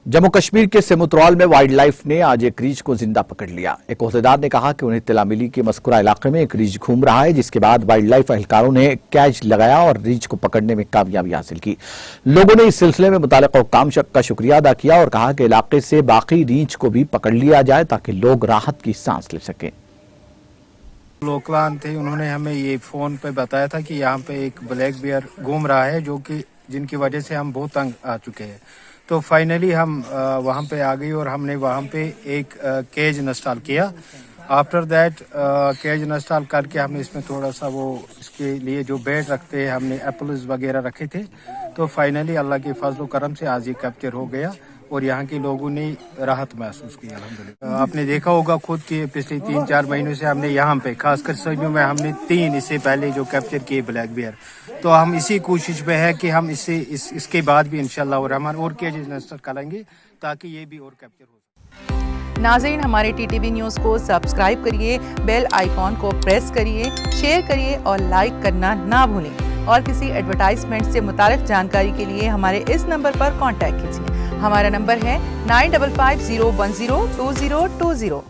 जम्मू कश्मीर के सेमुतरौल में wild life ने आज एक रीछ को जिंदा पकड़ लिया। एक ओहदेदार ने कहा कि उन्हें इत्तला मिली कि मज़कूरा इलाके में एक रीछ घूम रहा है, जिसके बाद वाइल्ड लाइफ एहलकारों ने कैच लगाया और रीछ को पकड़ने में कामयाबी हासिल की। लोगों ने इस सिलसिले में मुताल्लिक़ हुक्काम का शुक्रिया अदा किया और कहा कि इलाके से बाकी रीछ को भी पकड़ लिया जाए ताकि लोग राहत की सांस ले सकें। लोकलान थे, उन्होंने हमें ये फोन पे बताया था कि यहाँ पे एक ब्लैक बियर घूम रहा है, जो कि जिनकी वजह से हम बहुत तंग आ चुके हैं। तो फाइनली हम वहाँ पे आ गए और हमने वहाँ पे एक केज इंस्टॉल किया। आफ्टर दैट केज इंस्टॉल करके हमने इसमें थोड़ा सा वो इसके लिए जो बेड रखते हैं, हमने एप्पल्स वगैरह रखे थे। तो फाइनली अल्लाह के फजल करम से आज ये कैप्चर हो गया और यहाँ के लोगों ने राहत महसूस की अल्हम्दुलिल्लाह। आपने देखा होगा खुद कि पिछले 3-4 महीनों से हमने यहाँ पे खासकर सर्दियों में हमने 3 इससे पहले जो कैप्चर किए ब्लैक बियर। तो हम इसी कोशिश में है कि हम इसके बाद भी इंशाल्लाह और रहमान और केजेस इंस्टॉल करेंगे ताकि ये भी और कैप्चर हो। नाज़रीन, हमारे टीटीवी न्यूज़ को सब्सक्राइब करिए, बेल आइकॉन को प्रेस करिए, शेयर करिए और लाइक करना ना भूलें। और किसी एडवर्टाइजमेंट से मुताल्लिक़ जानकारी के लिए हमारे इस नंबर पर कांटेक्ट कीजिए। हमारा नंबर है 9550102020।